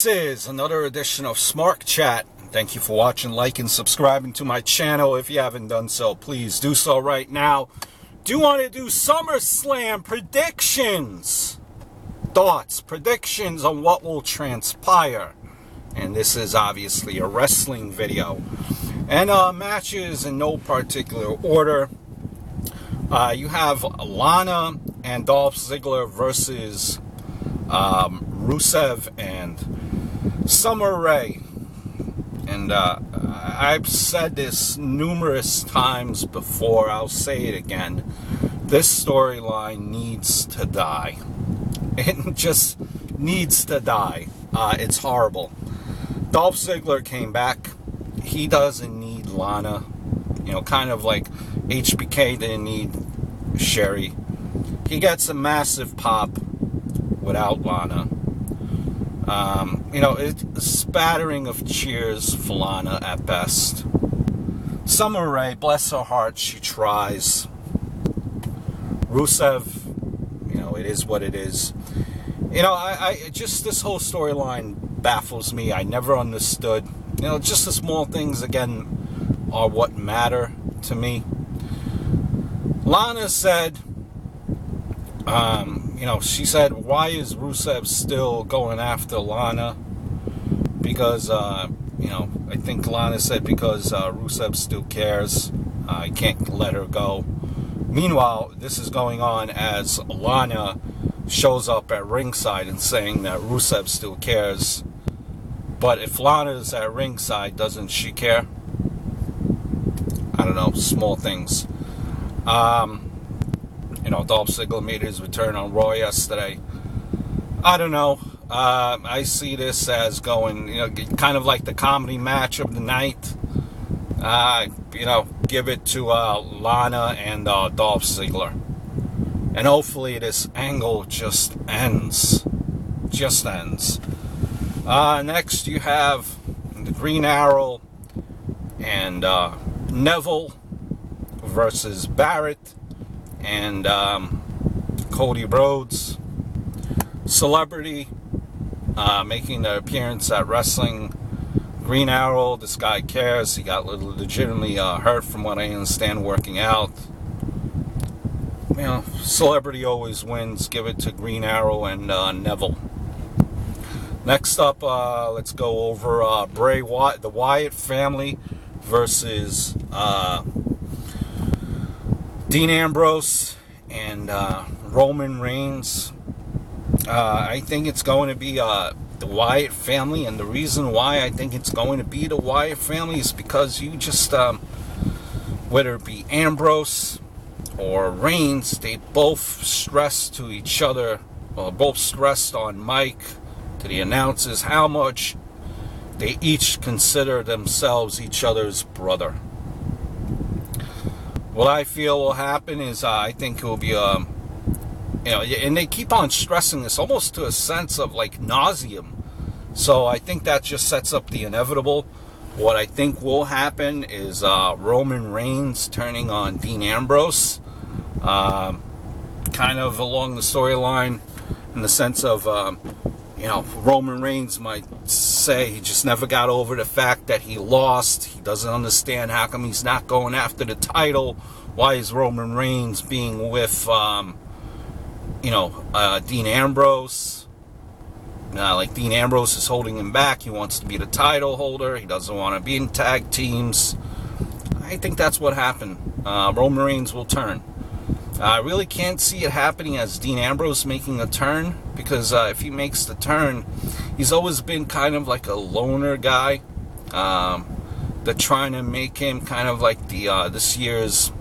This is another edition of Smart Chat. Thank you for watching, liking, subscribing to my channel. If you haven't done so, please do so right now. Do want to do Summerslam predictions, thoughts, predictions on what will transpire. And this is obviously a wrestling video. And matches in no particular order. You have Lana and Dolph Ziggler versus Rusev and Summer Rae. And I've said this numerous times before. I'll say it again. This storyline needs to die. It just needs to die. It's horrible. Dolph Ziggler came back. He doesn't need Lana. You know, kind of like HBK didn't need Sherry. He gets a massive pop without Lana. You know, it's a spattering of cheers for Lana at best. Summer Rae, bless her heart, she tries. Rusev, you know, it is what it is. You know, I just, this whole storyline baffles me. I never understood. You know, just the small things, again, are what matter to me. Lana said, you know, she said, why is Rusev still going after Lana? Because, you know, I think Lana said because Rusev still cares. I can't let her go. Meanwhile, this is going on as Lana shows up at ringside and saying that Rusev still cares. But if Lana's at ringside, doesn't she care? I don't know, small things. You know, Dolph Ziggler made his return on Raw yesterday. I don't know. I see this as going, you know, kind of like the comedy match of the night. You know, give it to Lana and Dolph Ziggler. And hopefully this angle just ends. Just ends. Next you have the Green Arrow and Neville versus Barrett and Cody Rhodes. Celebrity making their appearance at Wrestling. Green Arrow, this guy cares. He got legitimately hurt from what I understand working out. You know, celebrity always wins. Give it to Green Arrow and Neville. Next up, let's go over Bray Wyatt, the Wyatt family versus Dean Ambrose and Roman Reigns. I think it's going to be the Wyatt family, and the reason why I think it's going to be the Wyatt family is because you just, whether it be Ambrose or Reigns, they both stressed to each other, or both stressed on Mike, to the announcers, how much they each consider themselves each other's brother. What I feel will happen is I think it will be you know, and they keep on stressing this almost to a sense of like nauseum. So I think that just sets up the inevitable. What I think will happen is Roman Reigns turning on Dean Ambrose, kind of along the storyline in the sense of you know, Roman Reigns might say he just never got over the fact that he lost. He doesn't understand how come he's not going after the title. Why is Roman Reigns being with, you know, Dean Ambrose? Like Dean Ambrose is holding him back. He wants to be the title holder. He doesn't want to be in tag teams. I think that's what happened. Roman Reigns will turn. I really can't see it happening as Dean Ambrose making a turn, because if he makes the turn, he's always been kind of like a loner guy. They're trying to make him kind of like the this year's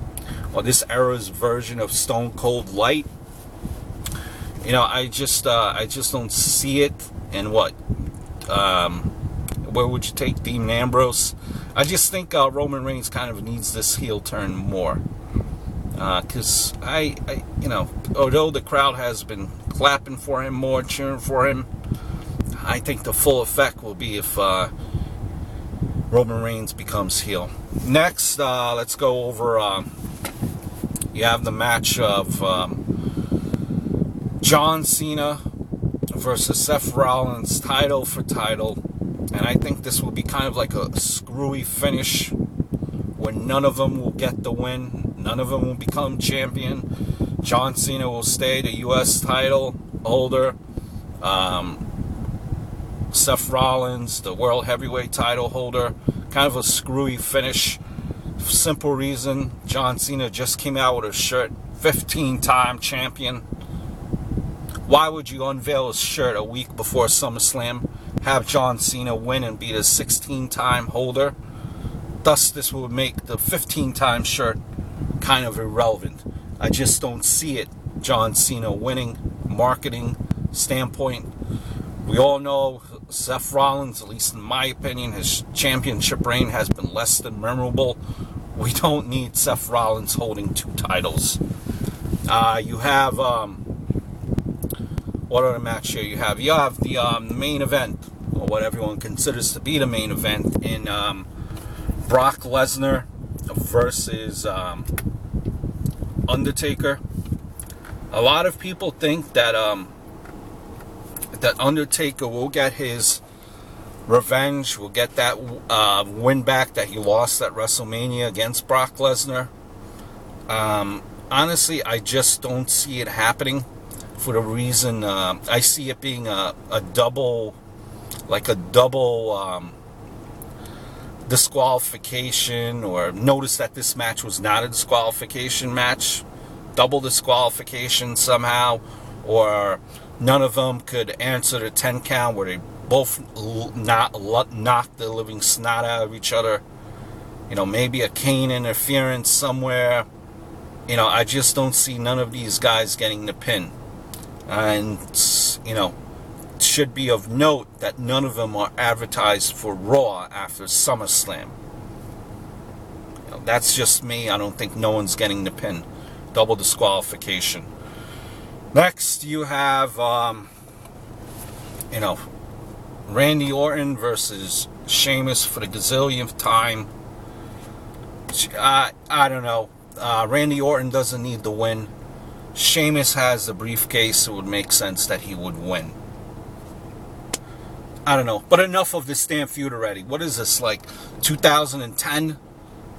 or this era's version of Stone Cold Light. You know, I just don't see it. And what? Where would you take Dean Ambrose? I just think Roman Reigns kind of needs this heel turn more. Because you know, although the crowd has been clapping for him more, cheering for him, I think the full effect will be if Roman Reigns becomes heel. Next, let's go over, you have the match of John Cena versus Seth Rollins, title for title. And I think this will be kind of like a screwy finish where none of them will get the win. None of them will become champion. John Cena will stay the U.S. title holder. Seth Rollins, the World Heavyweight title holder. Kind of a screwy finish. Simple reason, John Cena just came out with a shirt, 15-time champion. Why would you unveil a shirt a week before SummerSlam, have John Cena win and be the 16-time holder? Thus, this would make the 15-time shirt kind of irrelevant. I just don't see it, John Cena winning, marketing standpoint. We all know Seth Rollins, at least in my opinion, his championship reign has been less than memorable. We don't need Seth Rollins holding 2 titles. You have, what other match here you have? You have the main event, or what everyone considers to be the main event, in Brock Lesnar versus Undertaker. A lot of people think that that Undertaker will get his revenge, will get that win back that he lost at WrestleMania against Brock Lesnar. Honestly, I just don't see it happening, for the reason I see it being a double disqualification, or notice that this match was not a disqualification match, double disqualification somehow, or none of them could answer the 10 count where they both knock the living snot out of each other. You know, maybe a Kane interference somewhere. You know, I just don't see none of these guys getting the pin. And, you know, it should be of note that none of them are advertised for Raw after SummerSlam. You know, that's just me. I don't think no one's getting the pin. Double disqualification. Next, you have, you know, Randy Orton versus Sheamus for the gazillionth time. I don't know. Randy Orton doesn't need the win. Sheamus has the briefcase. It would make sense that he would win. I don't know. But enough of this damn feud already. What is this, like 2010?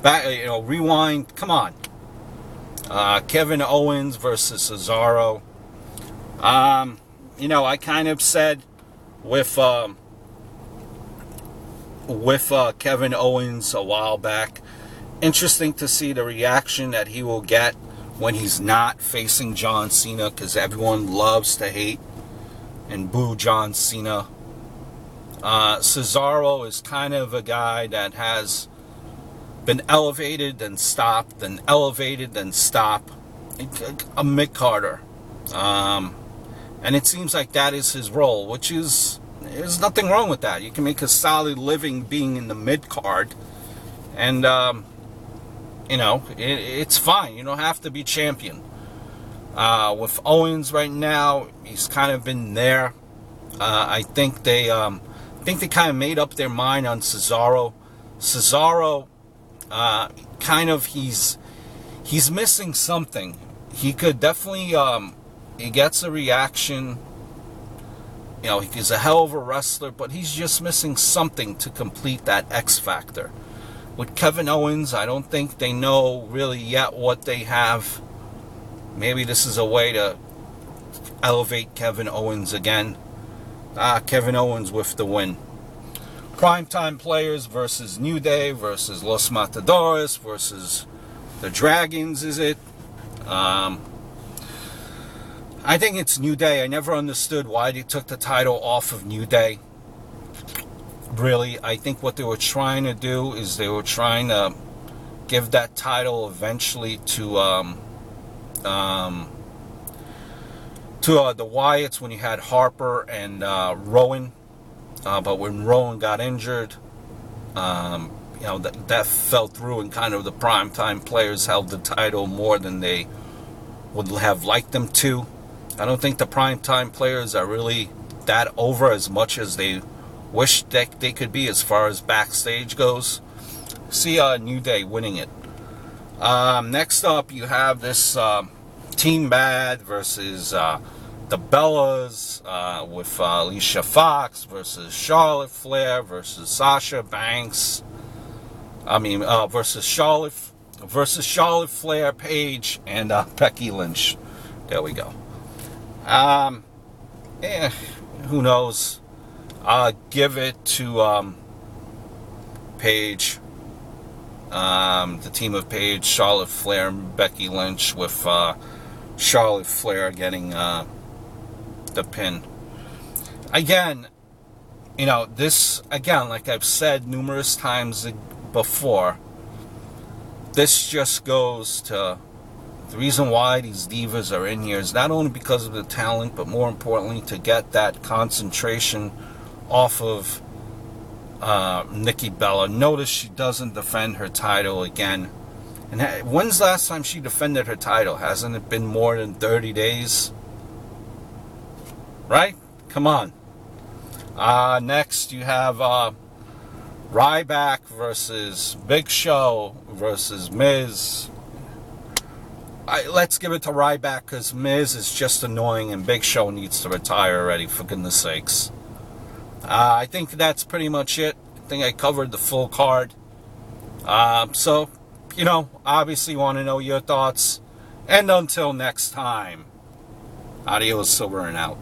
Back, you know, rewind. Come on. Kevin Owens versus Cesaro. You know, I kind of said with Kevin Owens a while back, interesting to see the reaction that he will get when he's not facing John Cena, because everyone loves to hate and boo John Cena. Cesaro is kind of a guy that has been elevated and stopped, and elevated and stopped. A mid-carder. And it seems like that is his role, which is, there's nothing wrong with that. You can make a solid living being in the mid-card. And, you know, it's fine. You don't have to be champion. With Owens right now, he's kind of been there. I think they kind of made up their mind on Cesaro. Cesaro, kind of, he's missing something. He could definitely, he gets a reaction. You know, he's a hell of a wrestler, but he's just missing something to complete that X factor. With Kevin Owens, I don't think they know really yet what they have. Maybe this is a way to elevate Kevin Owens again. Kevin Owens with the win. Primetime players versus New Day versus Los Matadores versus the Dragons, is it? I think it's New Day. I never understood why they took the title off of New Day. Really, I think what they were trying to do is they were trying to give that title eventually to the Wyatts when you had Harper and Rowan. But when Rowan got injured, you know, that fell through, and kind of the primetime players held the title more than they would have liked them to. I don't think the primetime players are really that over as much as they wish that they could be as far as backstage goes. See New Day winning it. Next up, you have this Team Bad versus the Bellas with Alicia Fox versus Charlotte Flair versus Sasha Banks. Versus Charlotte Flair, Paige, and Becky Lynch. There we go. Who knows? Give it to Paige. The team of Paige, Charlotte Flair, and Becky Lynch, with Charlotte Flair getting the pin. Again, like I've said numerous times before, this just goes to the reason why these divas are in here is not only because of the talent, but more importantly to get that concentration off of Nikki Bella. Notice she doesn't defend her title again. And when's the last time she defended her title? Hasn't it been more than 30 days? Right? Come on. Next you have Ryback versus Big Show versus Miz. Let's give it to Ryback because Miz is just annoying and Big Show needs to retire already, for goodness sakes. I think that's pretty much it. I think I covered the full card. So, obviously want to know your thoughts. And until next time, adios, silver and out.